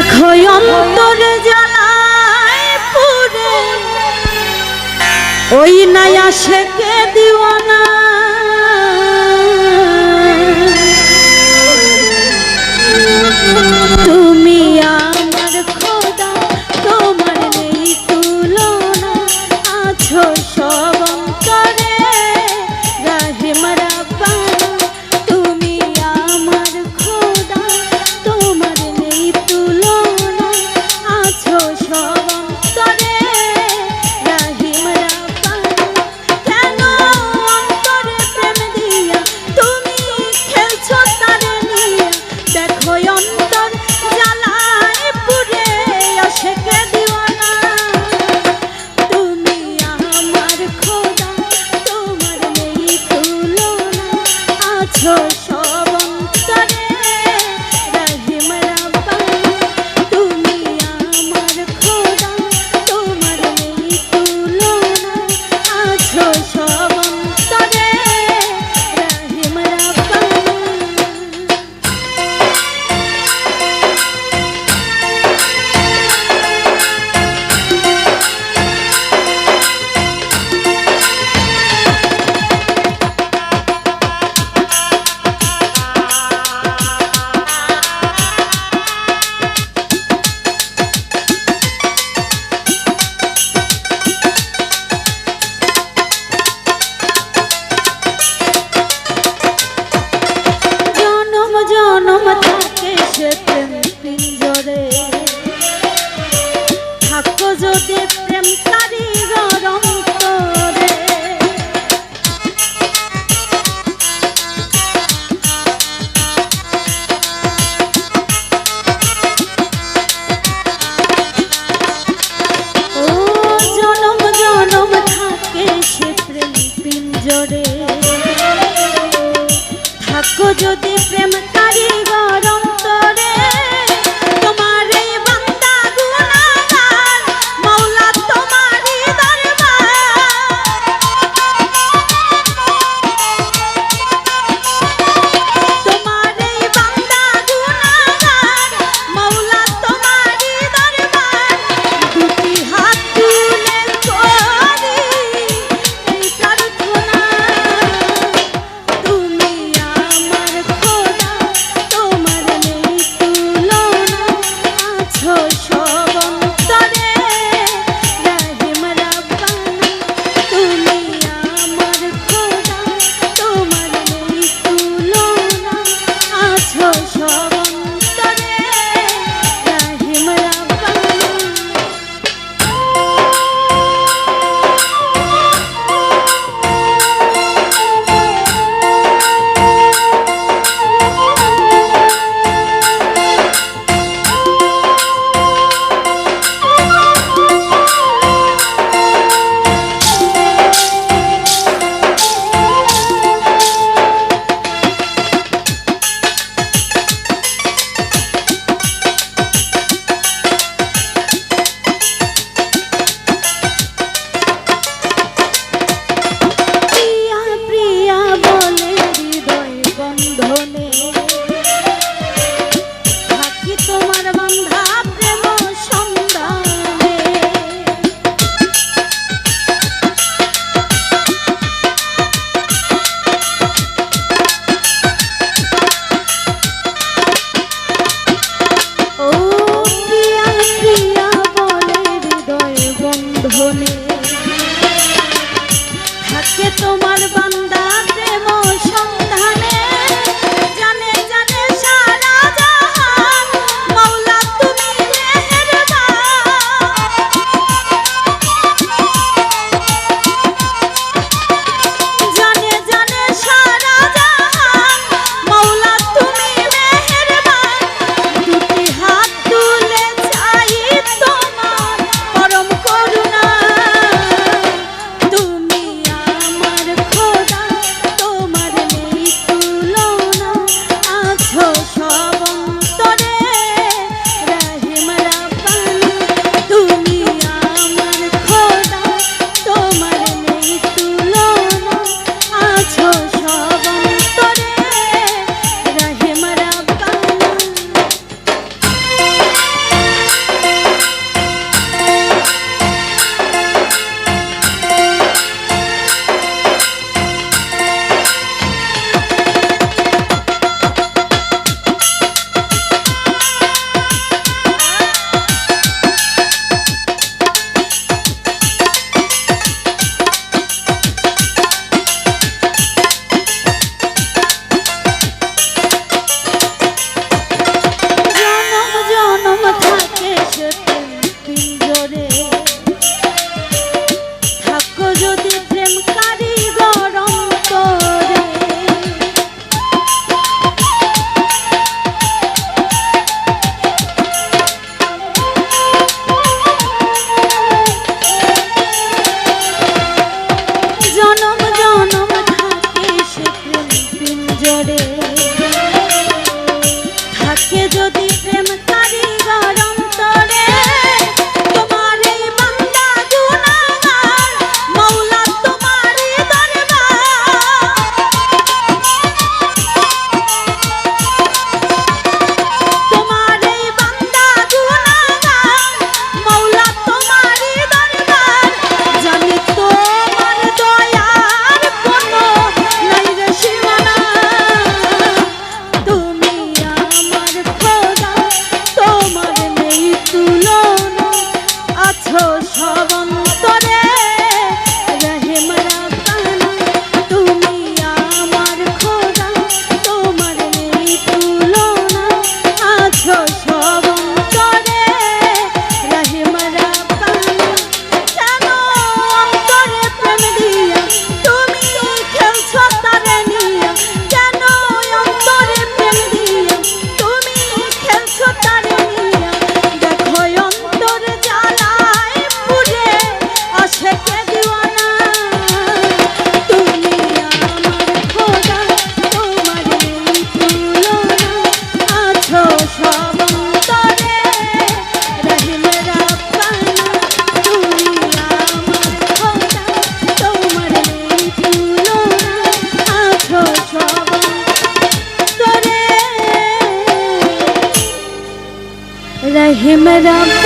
দেখো অন্তর জ্বালায় পুরে ওই নাই আশেকে দিওয়ানা তুমি আমার খোদা তোমার নেই তুলনা আছো সব অন্তরে রাহিম রাব্বানা তুমি আমার খোদা তোমার নেই তুলনা আছো সব অন্তরে রাহিম রাব্বানা কেন অন্তরে প্রেম দিয়া তুমি খেলছো তারে নিয়ে দেখো অন্তর জ্বালায় পুরে আশেকে দিওয়ানা তুমি আমার খোদা তোমার নেই তুলনা আছো সব অন্তরে রাহিম রাব্বানা তুমি আমার খোদা তোমার নেই তুলনা আছো সব অন্তরে রাহিম রাব্বানা জনম জনম থাকে সে প্রেম পিঞ্জরে থাকো যদি প্রেম কারিগর অন্তরে ও জনম জনম থাকে সে প্রেম পিঞ্জরে থাকো যদি প্রেম কারিগর অন্তরে তোমার এই বান্দা গুনাহগার মাওলা তোমারই দরবার তোমার এই বান্দা গুনাহগার মাওলা তোমারই দরবার দুটি হাত তুলে করি এই প্রার্থনা তুমি আমার খোদা তোমার নেই তুলনা আছো সব অন্তরে রাহিম রাব্বানা তুমি আমার খোদা তোমার নেই তুলনা আছো সব অন্তরে রাহিম রাব্বানা প্রিয়া প্রিয়া বলে হৃদয় বন্ধনে থাকি তোমার বান্ধা প্রেম সন্ধানে ও প্রিয়া প্রিয়া বলে হৃদয় বন্ধনে থাকে তোমার বান্দা প্রেম সন্ধানে জানে অন্তরে থাকে যদি প্রেম কারিগর অন্তরে তোমার এই বান্দা গুনাহগার মওলা তোমারই দরবার তোমার এই বান্দা গুনাহগার মওলা তোমারই দরবার জানি তোমার দয়ার কোনো নাই রে সীমানা তুমি আমার খোদা তোমার নেই তুলনা আছো সব অন্তরে রহিম রাব্বানা তুমি আমার খোদা তোমার নেই তুলনা আছো সব অন্তরে রহিম রাব্বানা কেন অন্তরে প্রেম দিয়া তুমি খেলছো তারে নিয়া কেন অন্তরে প্রেম দিয়া তুমি খেলছো তারে নিয়া দেখো অন্তরে জ্বালায় পুড়ে আশেকে দিওয়ানা তুমি আমার খোদা তোমার নেই তুলনা আছো সব অন্তরে রহিম রাব্বানা তুমি আমার খোদা তোমার নেই তুলনা আছো সব অন্তরে রহিম রাব্বানা